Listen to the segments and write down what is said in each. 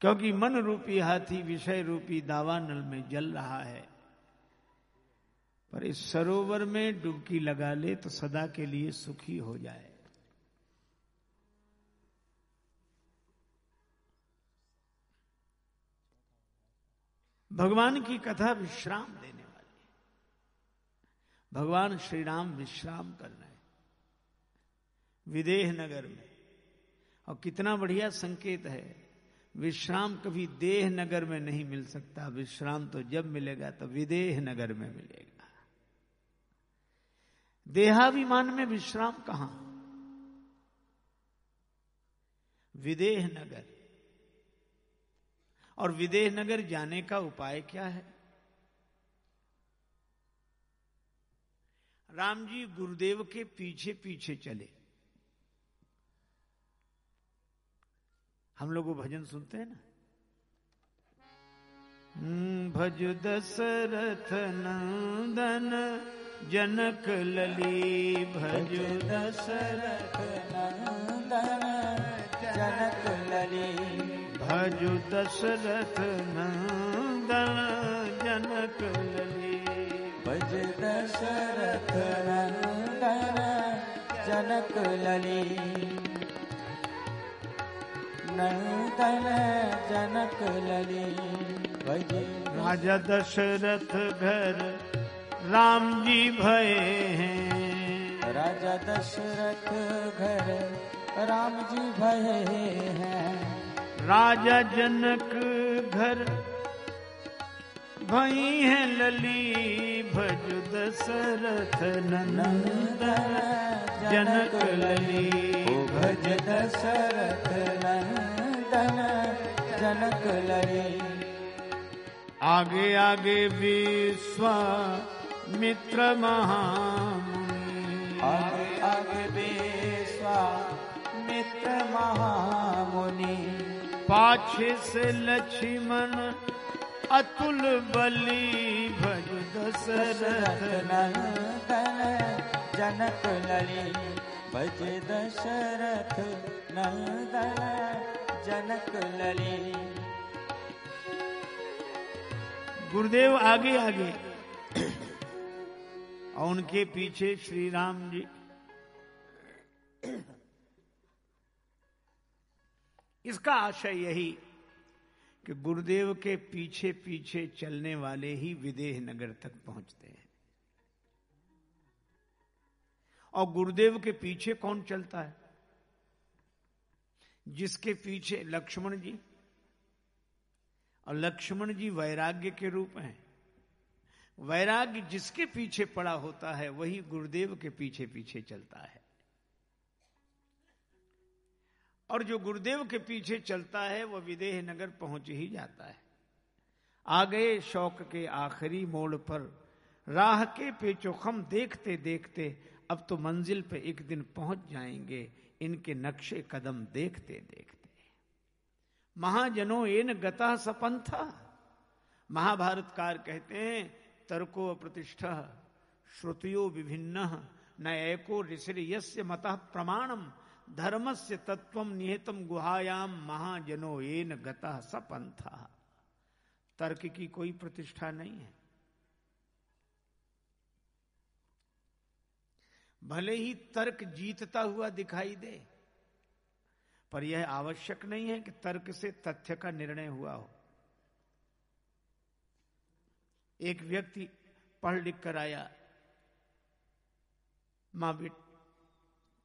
क्योंकि मन रूपी हाथी विषय रूपी दावानल में जल रहा है। पर इस सरोवर में डुबकी लगा ले तो सदा के लिए सुखी हो जाए। भगवान की कथा विश्राम देने वाली है। भगवान श्री राम विश्राम कर रहे हैं विदेह नगर में। और कितना बढ़िया संकेत है, विश्राम कभी देह नगर में नहीं मिल सकता, विश्राम तो जब मिलेगा तो विदेह नगर में मिलेगा। देहाभिमान में विश्राम कहां? विदेह नगर। और विदेह नगर जाने का उपाय क्या है? राम जी गुरुदेव के पीछे पीछे चले। हम लोग वो भजन सुनते हैं ना, भज दशरथ नंदन जनक लली, भज दशरथ नंदन जनक लली, भज दशरथ नंदन जनक लली, भज दशरथ नंदन जनक लली, नंदन जनक लली। राजा दशरथ घर राम जी भये हैं, राजा दशरथ घर राम जी भये हैं, राजा जनक घर भई हैं लली, भज दशरथ नंदन जनक लली, भज दशरथ नंदन जनक लली। आगे आगे विश्वामित्र महामुनि, आगे आगे विश्वामित्र महामुनि, पाछे से लक्ष्मण अतुल बली, भज दशरथ नंदन जनक लली, भज दशरथ नंदन जनक लली। गुरुदेव आगे आगे और उनके पीछे श्री राम जी। इसका आशय यही कि गुरुदेव के पीछे पीछे चलने वाले ही विदेह नगर तक पहुंचते हैं। और गुरुदेव के पीछे कौन चलता है? जिसके पीछे लक्ष्मण जी, और लक्ष्मण जी वैराग्य के रूप हैं। वैराग्य जिसके पीछे पड़ा होता है वही गुरुदेव के पीछे पीछे चलता है। और जो गुरुदेव के पीछे चलता है वह विदेह नगर पहुंच ही जाता है। आ गए शौक के आखिरी मोड़ पर, राह के पेचोखम देखते देखते अब तो मंजिल पे एक दिन पहुंच जाएंगे, इनके नक्शे कदम देखते देखते। महाजनों एन गता सपंथा, महाभारतकार कहते हैं तर्को प्रतिष्ठा श्रुतियो विभिन्न न एको ऋषिर यस्य मतः प्रमाणम धर्मस्य तत्वम निहितम गुहायाम महाजनों एन गता सपंथा। तर्क की कोई प्रतिष्ठा नहीं है। भले ही तर्क जीतता हुआ दिखाई दे, पर यह आवश्यक नहीं है कि तर्क से तथ्य का निर्णय हुआ हो। एक व्यक्ति पढ़ लिख कर आया, मां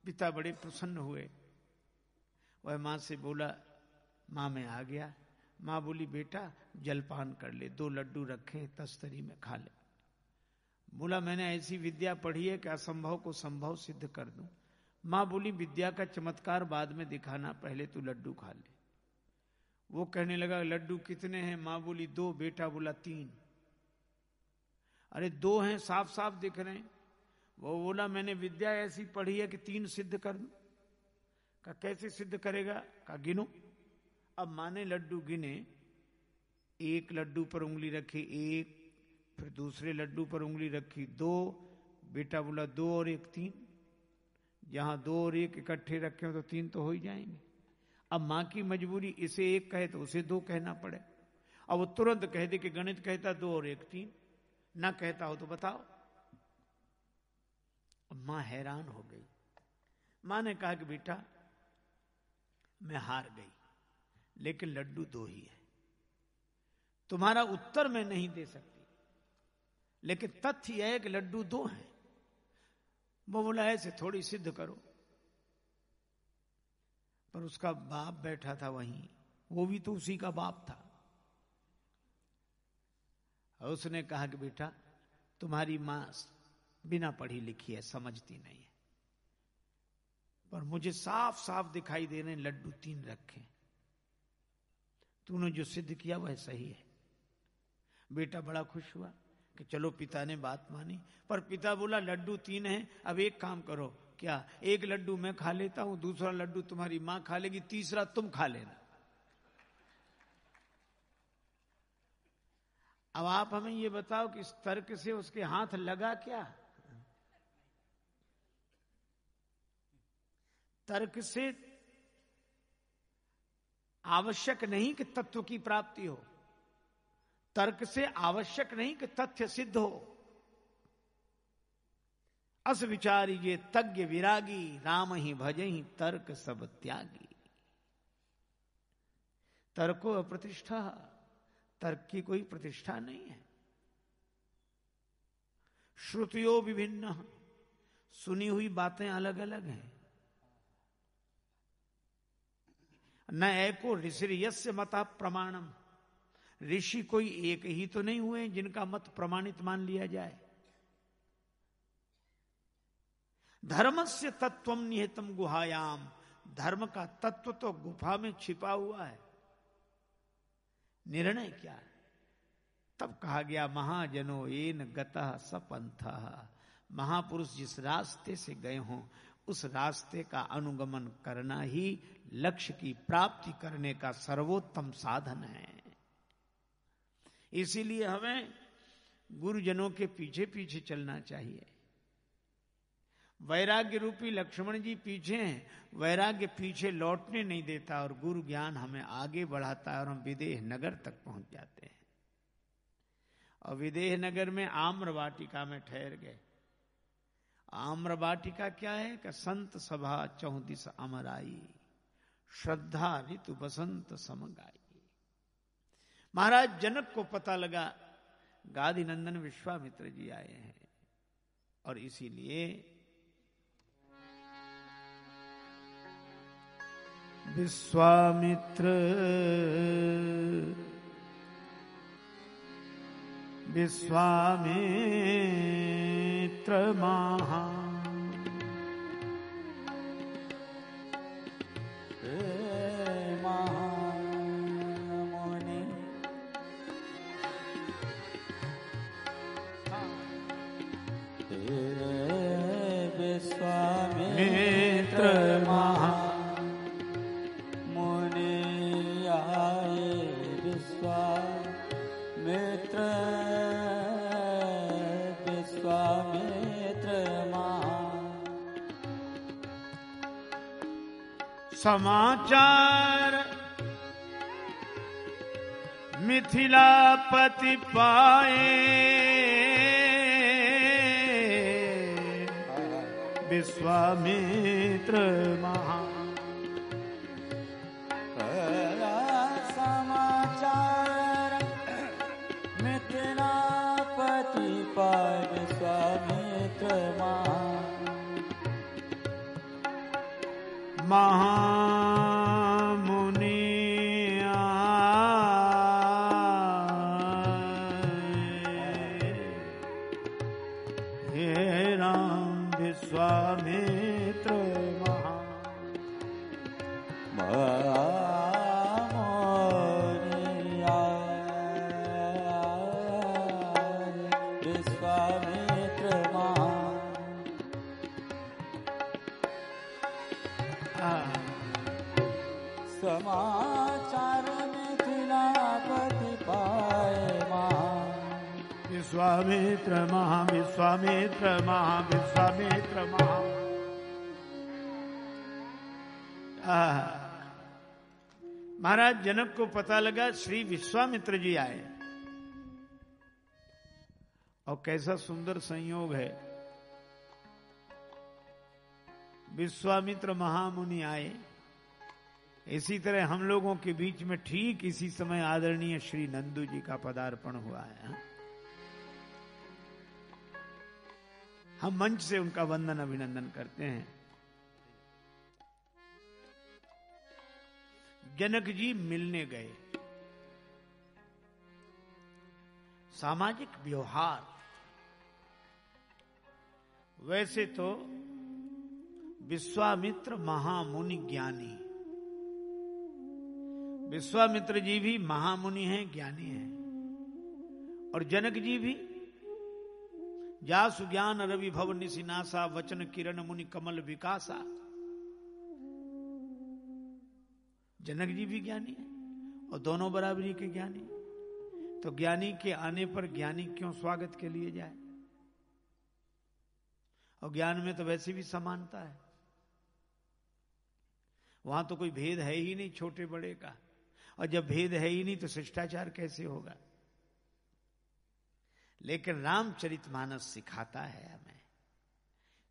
पिता बड़े प्रसन्न हुए। वह मां से बोला, मां मैं आ गया। मां बोली, बेटा जलपान कर ले, 2 लड्डू रखे तस्तरी में खा ले। बोला, मैंने ऐसी विद्या पढ़ी है कि असंभव को संभव सिद्ध कर दूं। मां बोली, विद्या का चमत्कार बाद में दिखाना, पहले तू लड्डू खा ले। वो कहने लगा, लड्डू कितने हैं? मां बोली 2। बेटा बोला 3। अरे 2 हैं, साफ साफ दिख रहे हैं। वो बोला, मैंने विद्या ऐसी पढ़ी है कि 3 सिद्ध कर दूं। कहा कैसे सिद्ध करेगा? कहा गिनो। अब मां ने लड्डू गिने, 1 लड्डू पर उंगली रखी 1, फिर दूसरे लड्डू पर उंगली रखी 2। बेटा बोला 2 और 1 3। जहां 2 और 1 इकट्ठे रखे हो तो 3 तो हो ही जाएंगे। अब मां की मजबूरी, इसे एक कहे तो उसे दो कहना पड़े। अब वो तुरंत कह दे कि गणित कहता 2 और 1 3, ना कहता हो तो बताओ। अब मां हैरान हो गई। मां ने कहा कि बेटा मैं हार गई, लेकिन लड्डू 2 ही है। तुम्हारा उत्तर मैं नहीं दे सकती, लेकिन तथ्य यह है कि लड्डू 2 हैं। वो बोला ऐसे थोड़ी सिद्ध करो। पर उसका बाप बैठा था वहीं, वो भी तो उसी का बाप था। और उसने कहा कि बेटा तुम्हारी मां बिना पढ़ी लिखी है, समझती नहीं है, पर मुझे साफ साफ दिखाई दे रहे लड्डू 3 रखे। तूने जो सिद्ध किया वह सही है। बेटा बड़ा खुश हुआ कि चलो पिता ने बात मानी। पर पिता बोला लड्डू 3 हैं, अब एक काम करो, क्या 1 लड्डू मैं खा लेता हूं, दूसरा लड्डू तुम्हारी मां खा लेगी, तीसरा तुम खा लेना। अब आप हमें ये बताओ कि इस तर्क से उसके हाथ लगा क्या? तर्क से आवश्यक नहीं कि तत्व की प्राप्ति हो, तर्क से आवश्यक नहीं कि तथ्य सिद्ध हो। अस विचारी ये तज्ञ विरागी, राम ही भजहि तर्क सब त्यागी। तर्को अप्रतिष्ठा, तर्क की कोई प्रतिष्ठा नहीं है। श्रुतियो विभिन्न, सुनी हुई बातें अलग अलग हैं। न एको ऋषिर्यस्य मता प्रमाणम, ऋषि कोई एक ही तो नहीं हुए जिनका मत प्रमाणित मान लिया जाए। धर्मस्य तत्वम निहितम गुहायाम, धर्म का तत्व तो गुफा में छिपा हुआ है। निर्णय क्या है? तब कहा गया महाजनो येन गतः सपंथः, महापुरुष जिस रास्ते से गए हों उस रास्ते का अनुगमन करना ही लक्ष्य की प्राप्ति करने का सर्वोत्तम साधन है। इसीलिए हमें गुरुजनों के पीछे पीछे चलना चाहिए। वैराग्य रूपी लक्ष्मण जी पीछे हैं, वैराग्य पीछे लौटने नहीं देता और गुरु ज्ञान हमें आगे बढ़ाता है और हम विदेह नगर तक पहुंच जाते हैं। और विदेह नगर में आम्र वाटिका में ठहर गए। आम्र वाटिका क्या है? कि संत सभा 34 अमराई, श्रद्धा ऋतु बसंत समगाई। महाराज जनक को पता लगा गादी नंदन विश्वामित्र जी आए हैं, और इसीलिए विश्वामित्र महा विश्वामित्र महा समाचार मिथिलापति पाए, विश्वामित्र महा। समाचार मिथिलापति पाए, विश्वामित्र महा। महामुनि हे राम विश्वामित्र महा। विश्वामित्र महा। समाचार मिथिलापति पाए, विश्वामित्र महा, विश्वामित्र महा, विश्वामित्र महा। महाराज जनक को पता लगा श्री विश्वामित्र जी आए, और कैसा सुंदर संयोग है, विश्वामित्र महामुनि आए। इसी तरह हम लोगों के बीच में ठीक इसी समय आदरणीय श्री नंदू जी का पदार्पण हुआ है। हम मंच से उनका वंदन अभिनंदन करते हैं। जनक जी मिलने गए। सामाजिक व्यवहार, वैसे तो विश्वामित्र महामुनि ज्ञानी, विश्वामित्र जी भी महामुनि हैं, ज्ञानी हैं, और जनक जी भी जासु ज्ञान रवि भव निसिनासा वचन किरण मुनि कमल विकासा। जनक जी भी ज्ञानी है और दोनों बराबरी के ज्ञानी। तो ज्ञानी के आने पर ज्ञानी क्यों स्वागत के लिए जाए? और ज्ञान में तो वैसे भी समानता है, वहां तो कोई भेद है ही नहीं छोटे बड़े का, और जब भेद है ही नहीं तो शिष्टाचार कैसे होगा? लेकिन रामचरितमानस सिखाता है हमें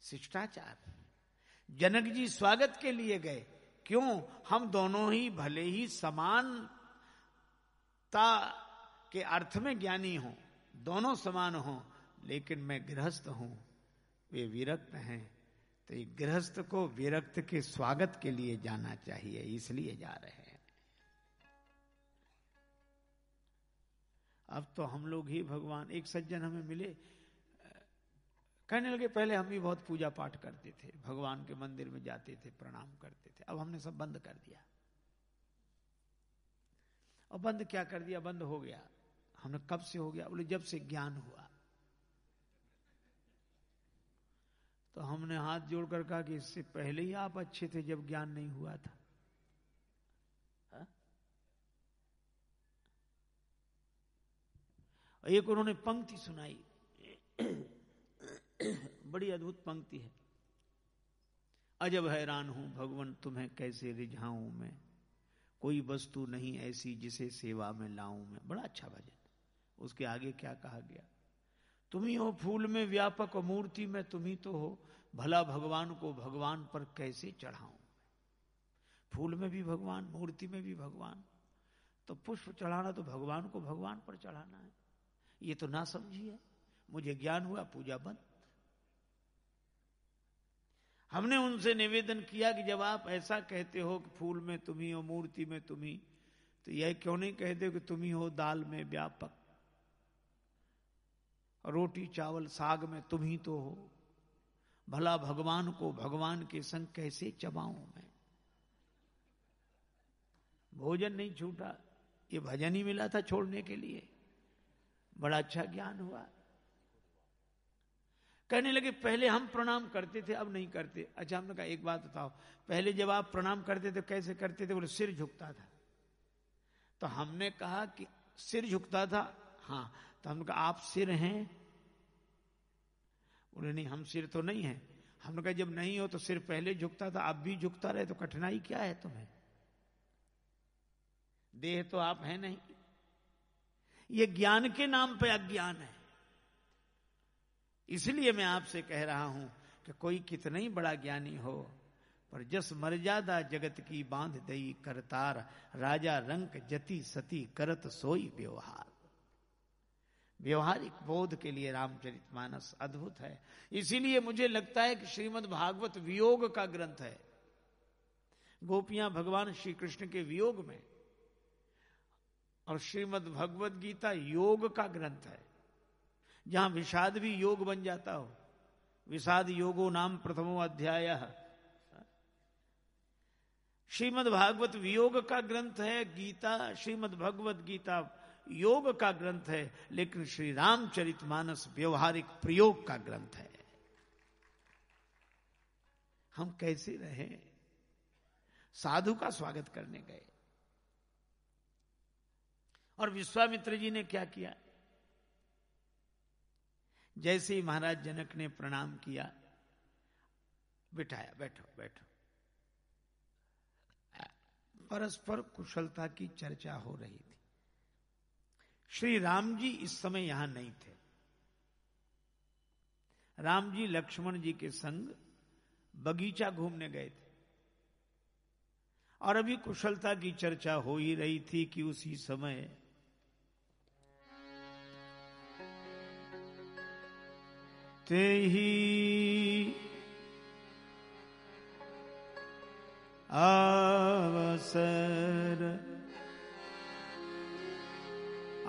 शिष्टाचार। जनक जी स्वागत के लिए गए, क्यों? हम दोनों ही भले ही समानता के अर्थ में ज्ञानी हों, दोनों समान हों, लेकिन मैं गृहस्थ हूं, वे विरक्त हैं, तो एक गृहस्थ को विरक्त के स्वागत के लिए जाना चाहिए, इसलिए जा रहे हैं। अब तो हम लोग ही भगवान। एक सज्जन हमें मिले, कहने लगे पहले हम भी बहुत पूजा पाठ करते थे, भगवान के मंदिर में जाते थे, प्रणाम करते थे, अब हमने सब बंद कर दिया। और बंद क्या कर दिया? बंद हो गया। हमने कब से हो गया? बोले जब से ज्ञान हुआ। तो हमने हाथ जोड़कर कहा कि इससे पहले ही आप अच्छे थे जब ज्ञान नहीं हुआ था। एक उन्होंने पंक्ति सुनाई, बड़ी अद्भुत पंक्ति है। अजब हैरान हूं भगवन तुम्हें कैसे रिझाऊं मैं, कोई वस्तु नहीं ऐसी जिसे सेवा में लाऊं मैं। बड़ा अच्छा भजन। उसके आगे क्या कहा गया? तुम ही हो फूल में व्यापक और मूर्ति में तुम ही तो हो, भला भगवान को भगवान पर कैसे चढ़ाऊं। फूल में भी भगवान, मूर्ति में भी भगवान, तो पुष्प चढ़ाना तो भगवान को भगवान पर चढ़ाना है। ये तो ना समझिए। मुझे ज्ञान हुआ, पूजा बंद। हमने उनसे निवेदन किया कि जब आप ऐसा कहते हो कि फूल में तुम ही हो, मूर्ति में तुम ही, तो यह क्यों नहीं कहते हो कि तुम ही हो दाल में व्यापक, रोटी चावल साग में तुम ही तो हो, भला भगवान को भगवान के संग कैसे चबाऊं मैं। भोजन नहीं छूटा, ये भजन ही मिला था छोड़ने के लिए। बड़ा अच्छा ज्ञान हुआ। कहने लगे पहले हम प्रणाम करते थे, अब नहीं करते। अच्छा, हमने कहा एक बात बताओ, पहले जब आप प्रणाम करते थे कैसे करते थे? बोले सिर झुकता था। तो हमने कहा कि सिर झुकता था, हाँ। तो हमने कहा आप सिर हैं? बोले नहीं, हम सिर तो नहीं हैं। हमने कहा जब नहीं हो तो सिर पहले झुकता था, अब भी झुकता रहे तो कठिनाई क्या है तुम्हें? देह तो आप हैं नहीं। ये ज्ञान के नाम पे अज्ञान है। इसलिए मैं आपसे कह रहा हूं कि कोई कितना ही बड़ा ज्ञानी हो, पर जस मर्यादा जगत की बांध दई करतार, राजा रंक जति सती करत सोई व्यवहार। व्यवहारिक बोध के लिए रामचरितमानस अद्भुत है। इसीलिए मुझे लगता है कि श्रीमद् भागवत वियोग का ग्रंथ है। गोपियां भगवान श्री कृष्ण के वियोग में, और श्रीमद् भगवत गीता योग का ग्रंथ है, जहां विषाद भी योग बन जाता हो। विषाद योगो नाम प्रथमो अध्यायः। श्रीमद् भागवत वियोग का ग्रंथ है गीता, श्रीमद् भगवत गीता योग का ग्रंथ है, लेकिन श्री रामचरितमानस व्यवहारिक प्रयोग का ग्रंथ है। हम कैसे रहे? साधु का स्वागत करने गए, और विश्वामित्र जी ने क्या किया? जैसे ही महाराज जनक ने प्रणाम किया, बिठाया, बैठो बैठो। परस्पर कुशलता की चर्चा हो रही थी। श्री राम जी इस समय यहां नहीं थे। राम जी लक्ष्मण जी के संग बगीचा घूमने गए थे और अभी कुशलता की चर्चा हो ही रही थी कि उसी समय ते ही अवसर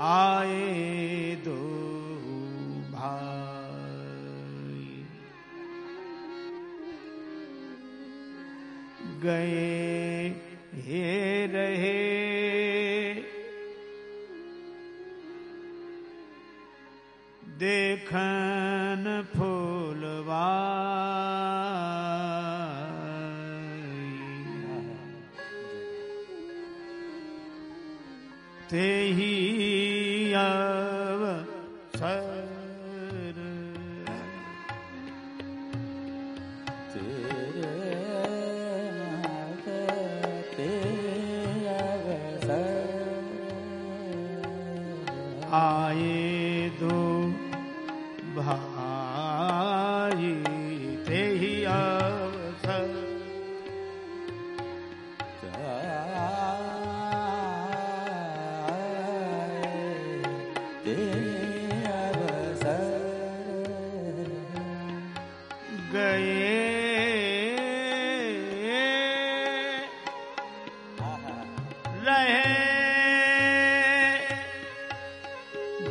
आए दो भाई, गए हे रहे देखन फूलवाई, ते ही अवसर आए दो भाई, ते ही अवसर गए रहे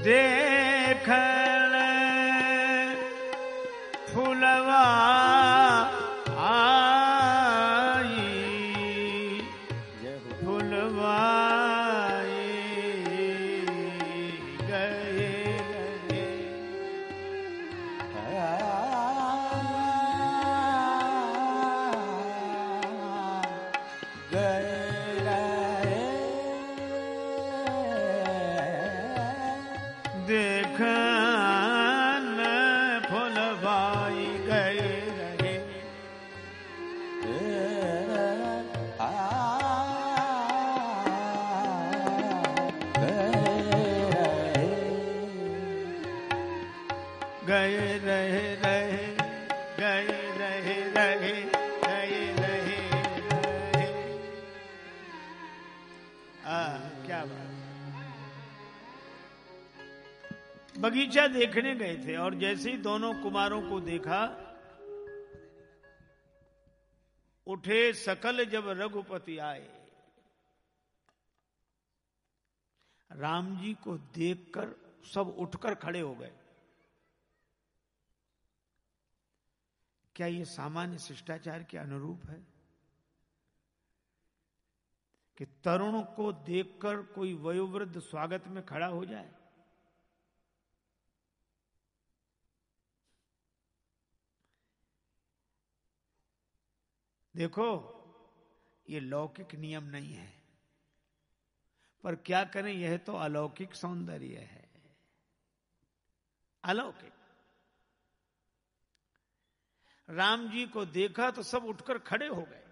देखन फुलवा आई, फुलवाई गए रहे देखन फुलवाई गए रहे गए रहे रहे गए रहे रहे गए रहे रहे। क्या बात। बगीचा देखने गए थे और जैसे ही दोनों कुमारों को देखा, उठे सकल जब रघुपति आए। राम जी को देखकर सब उठकर खड़े हो गए। क्या ये सामान्य शिष्टाचार के अनुरूप है कि तरुण को देखकर कोई वयोवृद्ध स्वागत में खड़ा हो जाए? देखो, ये लौकिक नियम नहीं है, पर क्या करें, यह तो अलौकिक सौंदर्य है। अलौकिक। राम जी को देखा तो सब उठकर खड़े हो गए।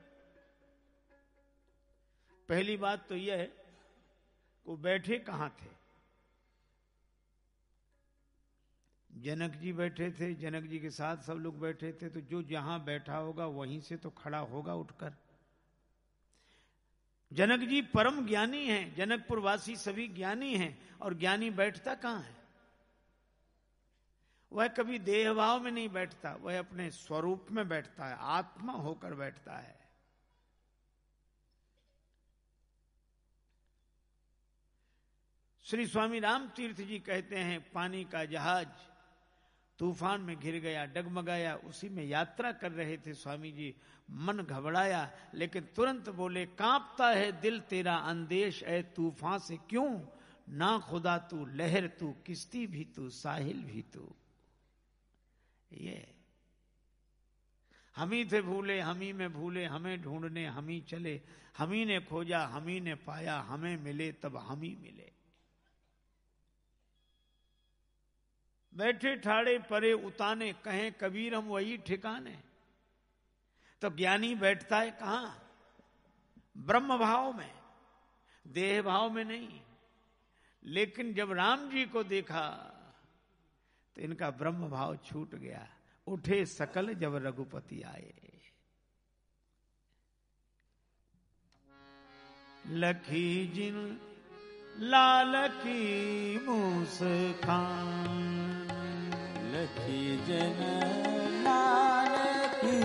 पहली बात तो यह है वो बैठे कहां थे। जनक जी बैठे थे, जनक जी के साथ सब लोग बैठे थे, तो जो जहां बैठा होगा वहीं से तो खड़ा होगा उठकर। जनक जी परम ज्ञानी हैं, जनकपुर वासी सभी ज्ञानी हैं, और ज्ञानी बैठता कहां है? वह कभी देहभाव में नहीं बैठता, वह अपने स्वरूप में बैठता है, आत्मा होकर बैठता है। श्री स्वामी राम तीर्थ जी कहते हैं, पानी का जहाज तूफान में घिर गया, डगमगाया, उसी में यात्रा कर रहे थे स्वामी जी। मन घबराया, लेकिन तुरंत बोले, कांपता है दिल तेरा अंदेश है तूफान से क्यों, ना खुदा तू लहर तू किश्ती भी तू साहिल भी तू। ये हम ही थे भूले, हम ही में भूले, हमें ढूंढने हम ही चले, हम ही ने खोजा हम ही ने पाया, हमें मिले तब हम ही मिले। बैठे ठाड़े परे उताने, कहें कबीर हम वही ठिकाने। तो ज्ञानी बैठता है कहां? ब्रह्म भाव में, देह भाव में नहीं। लेकिन जब राम जी को देखा तो इनका ब्रह्म भाव छूट गया। उठे सकल जब रघुपति आए। लखी जिन लाल की मुस्कान, लखी जिन लाल की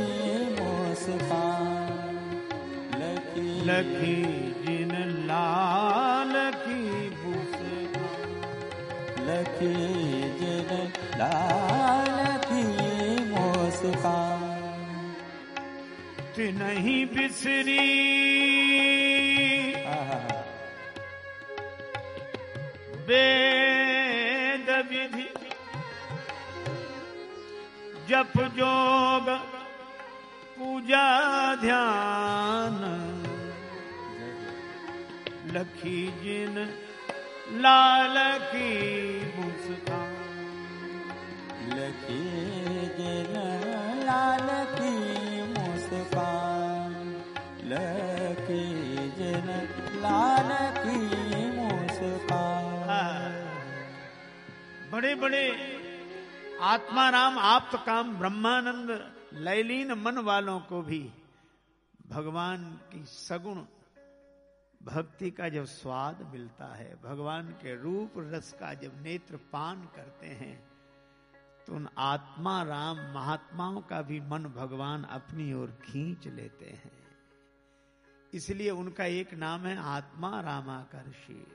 मुस्कान, लखी जिन लाल की मुस्कान, लखी जिन लाल की मुस्कान, तिन्हीं बिसरी वेद विधि, जप जोग पूजा ध्यान, लखी जिन लाल की मुस्कान, लखी जिन लाल की मुस्कान, लखी जिन लाल की मुस्कान। बड़े बड़े आत्माराम आप्त काम ब्रह्मानंद लयलीन मन वालों को भी भगवान की सगुण भक्ति का जब स्वाद मिलता है, भगवान के रूप रस का जब नेत्र पान करते हैं, तो उन आत्मा राम महात्माओं का भी मन भगवान अपनी ओर खींच लेते हैं। इसलिए उनका एक नाम है आत्मा रामाकर्षी।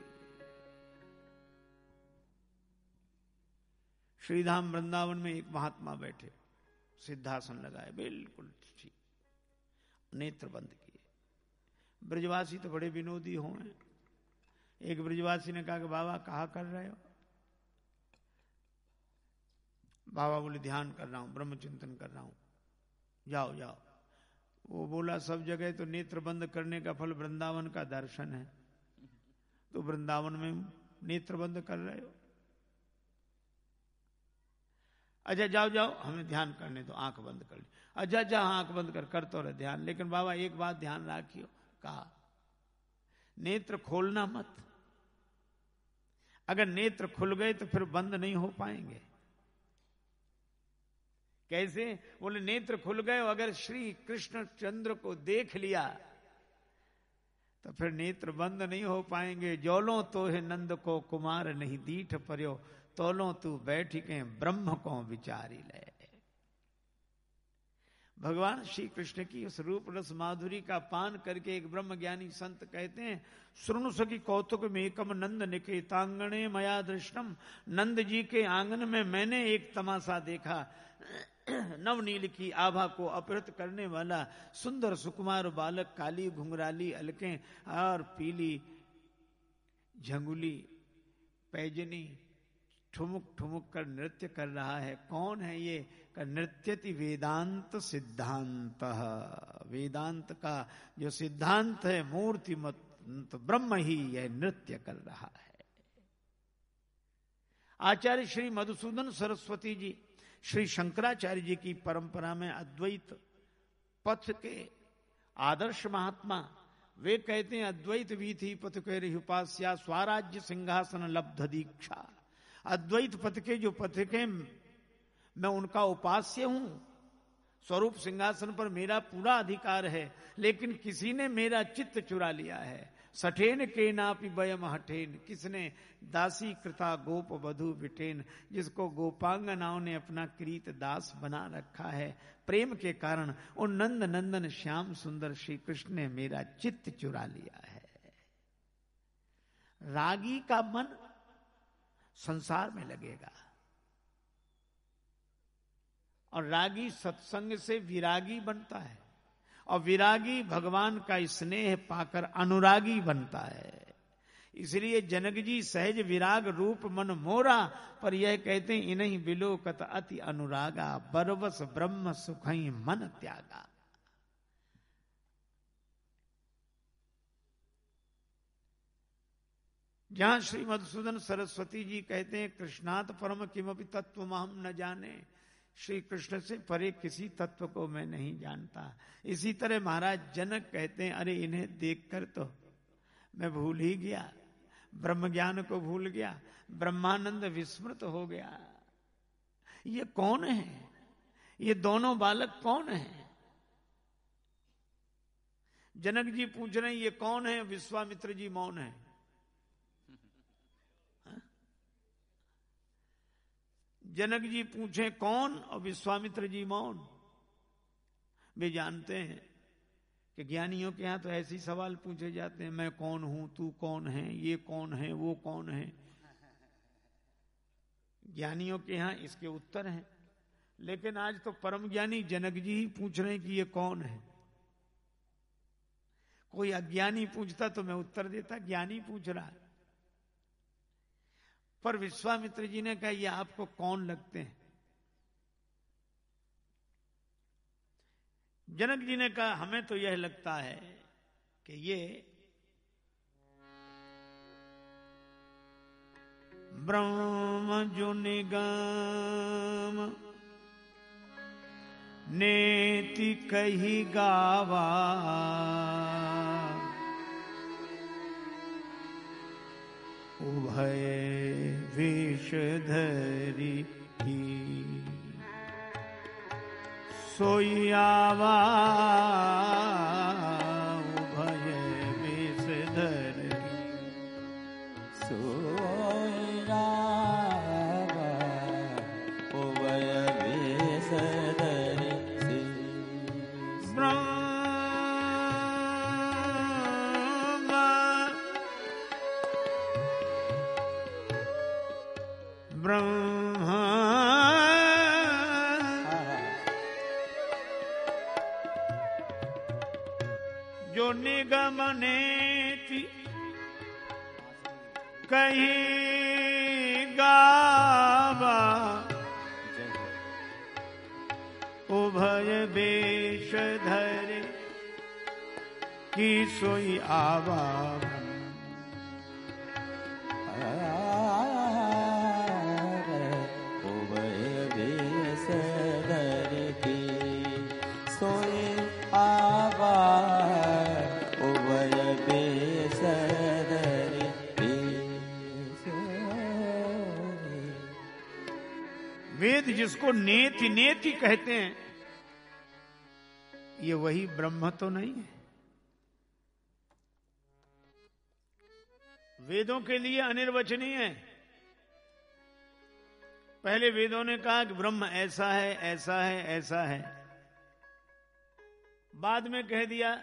श्रीधाम वृंदावन में एक महात्मा बैठे, सिद्धासन लगाए, बिल्कुल ठीक, नेत्र बंद किए। ब्रजवासी तो बड़े विनोदी होंगे। एक ब्रजवासी ने कहा कि बाबा कहा कर रहे हो? बाबा बोले ध्यान कर रहा हूं, ब्रह्म चिंतन कर रहा हूं। जाओ जाओ। वो बोला सब जगह तो नेत्र बंद करने का फल वृंदावन का दर्शन है, तो वृंदावन में नेत्र बंद कर रहे हो? अच्छा जाओ जाओ, हमें ध्यान करने दो, आंख बंद कर ली। अच्छा जा आंख बंद कर तो रहे ध्यान, लेकिन बाबा एक बात ध्यान रखियो, कहा नेत्र खोलना मत। अगर नेत्र खुल गए तो फिर बंद नहीं हो पाएंगे। कैसे? बोले नेत्र खुल गए, अगर श्री कृष्ण चंद्र को देख लिया तो फिर नेत्र बंद नहीं हो पाएंगे। जौलों तो है नंद को कुमार नहीं दीठ पर्यो, तोलों तू बैठ के ब्रह्म को विचारी ले। भगवान श्री कृष्ण की उस रूप रस माधुरी का पान करके एक ब्रह्म ज्ञानी संत कहते हैं, श्रृणु सखी कौतुक में एकम नंद निकेतांगणे मया दृष्टम। नंद जी के आंगन में मैंने एक तमाशा देखा। नवनील की आभा को अपहृत करने वाला सुंदर सुकुमार बालक काली घुंघराली अलकें और पीली झंगुली पैजनी ठुमुक ठुमुक कर नृत्य कर रहा है। कौन है ये? का नृत्यति वेदांत सिद्धांत। वेदांत का जो सिद्धांत है मूर्तिमत ब्रह्म ही यह नृत्य कर रहा है। आचार्य श्री मधुसूदन सरस्वती जी श्री शंकराचार्य जी की परंपरा में अद्वैत पथ के आदर्श महात्मा, वे कहते हैं अद्वैत वीथी पथ के उपास्या स्वराज्य सिंहासन लब्ध दीक्षा। अद्वैत पथ के जो पथ के मैं उनका उपास्य हूं, स्वरूप सिंहासन पर मेरा पूरा अधिकार है, लेकिन किसी ने मेरा चित्त चुरा लिया है। सठेन के नापि बयम हठेन, किसने दासी कृता गोप वधु विटेन, जिसको गोपांगनाओं ने अपना क्रीत दास बना रखा है। प्रेम के कारण उन नंद नंदन श्याम सुंदर श्री कृष्ण ने मेरा चित्त चुरा लिया है। रागी का मन संसार में लगेगा और रागी सत्संग से विरागी बनता है, और विरागी भगवान का स्नेह पाकर अनुरागी बनता है। इसलिए जनक जी सहज विराग रूप मन मोरा, पर यह कहते हैं इन्हीं विलोकत अति अनुरागा, बरवस ब्रह्म सुखई मन त्यागा। जहां श्री मधुसूदन सरस्वती जी कहते हैं कृष्णात परम किमपि तत्व हम न जाने, श्री कृष्ण से परे किसी तत्व को मैं नहीं जानता। इसी तरह महाराज जनक कहते हैं, अरे इन्हें देखकर तो मैं भूल ही गया, ब्रह्म ज्ञान को भूल गया, ब्रह्मानंद विस्मृत हो गया। ये कौन है? ये दोनों बालक कौन है? जनक जी पूछ रहे हैं ये कौन है? विश्वामित्र जी मौन है। जनक जी पूछे कौन, और विश्वामित्र जी मौन। वे जानते हैं कि ज्ञानियों के यहां तो ऐसे ही सवाल पूछे जाते हैं, मैं कौन हूं, तू कौन है, ये कौन है, वो कौन है। ज्ञानियों के यहां इसके उत्तर हैं। लेकिन आज तो परम ज्ञानी जनक जी ही पूछ रहे हैं कि ये कौन है। कोई अज्ञानी पूछता तो मैं उत्तर देता, ज्ञानी पूछ रहा है। पर विश्वामित्र जी ने कहा ये आपको कौन लगते हैं? जनक जी ने कहा हमें तो यह लगता है कि ये ब्रह्म जो निगम नेति कही गावा, उभय विषधरी सोई आवा, उभय विषधरी सोई आवा, उभय विषधरी ब्रह्म जो निगम नेति कहीं गावा, उभय वेश धरे की सोई आवा। वेद जिसको नेति नेति कहते हैं, ये वही ब्रह्म तो नहीं है। वेदों के लिए अनिर्वचनीय है। पहले वेदों ने कहा कि ब्रह्म ऐसा है, ऐसा है, ऐसा है। बाद में कह दिया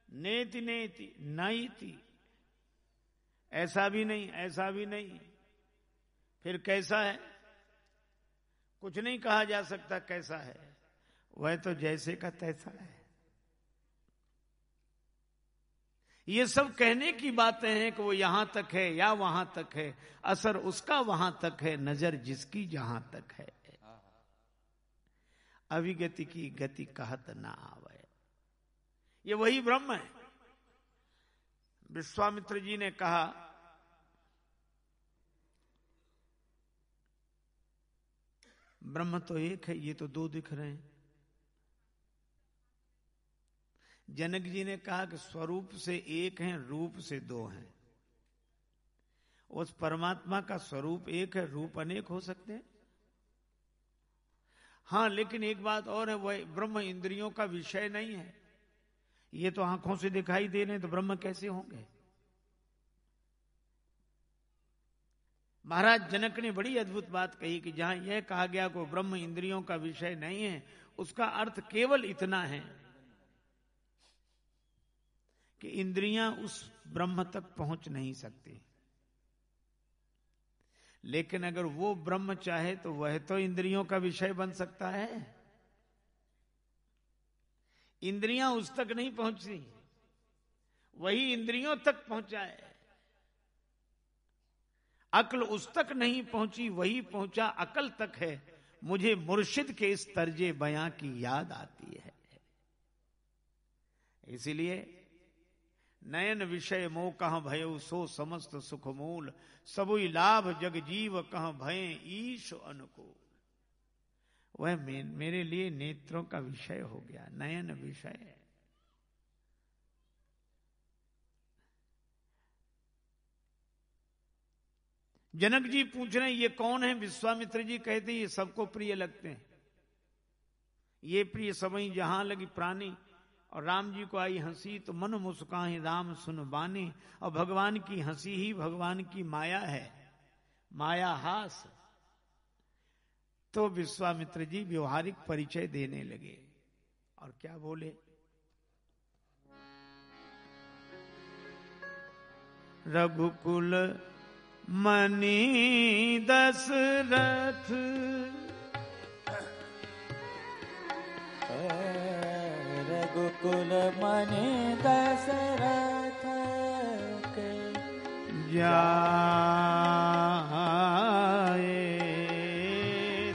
नेति नेति नाइति, ऐसा भी नहीं, ऐसा भी नहीं। फिर कैसा है? कुछ नहीं कहा जा सकता कैसा है, वह तो जैसे का तैसा है। ये सब कहने की बातें हैं कि वो यहां तक है या वहां तक है, असर उसका वहां तक है, नजर जिसकी जहां तक है। अविगति की गति कहत ना आवे, ये वही ब्रह्म है। विश्वामित्र जी ने कहा ब्रह्म तो एक है, ये तो दो दिख रहे हैं। जनक जी ने कहा कि स्वरूप से एक है, रूप से दो हैं। उस परमात्मा का स्वरूप एक है, रूप अनेक हो सकते हैं। हां, लेकिन एक बात और है, वह ब्रह्म इंद्रियों का विषय नहीं है। ये तो आंखों से दिखाई दे रहे हैं, तो ब्रह्म कैसे होंगे? महाराज जनक ने बड़ी अद्भुत बात कही कि जहां यह कहा गया को ब्रह्म इंद्रियों का विषय नहीं है, उसका अर्थ केवल इतना है कि इंद्रियां उस ब्रह्म तक पहुंच नहीं सकती। लेकिन अगर वो ब्रह्म चाहे तो वह तो इंद्रियों का विषय बन सकता है। इंद्रियां उस तक नहीं पहुंचती, वही इंद्रियों तक पहुंचाए। अक्ल उस तक नहीं पहुंची, वही पहुंचा अकल तक है। मुझे मुर्शिद के इस तर्जे बयां की याद आती है। इसीलिए नयन विषय मोह कहां भयो, सो समस्त सुख मूल, सबुई लाभ जग जीव कहां भय ईश अनुकूल। वह मेरे लिए नेत्रों का विषय हो गया, नयन विषय है। जनक जी पूछ रहे हैं ये कौन है? विश्वामित्र जी कहते हैं ये सबको प्रिय लगते हैं, ये प्रिय सबई जहां लगी प्राणी। और राम जी को आई हंसी तो मन मुस्काए राम सुन बाने। और भगवान की हंसी ही भगवान की माया है, माया हास। तो विश्वामित्र जी व्यवहारिक परिचय देने लगे और क्या बोले? रघुकुल मणि दशरथ, रघुकुल मणि दशरथ के जाए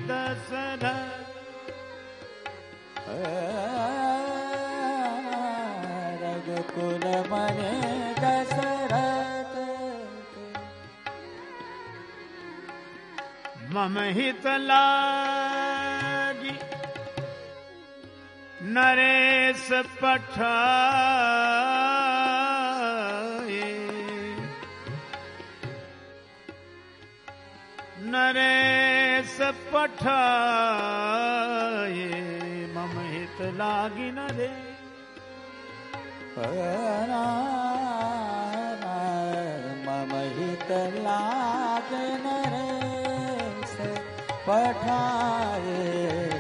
दशरथ। रघुकुल मणि दशरथ मम हित लागी नरेश पठाए। नरेश पठाए मम हित लागी नरेश। मम हित लागे नरेश पठाए।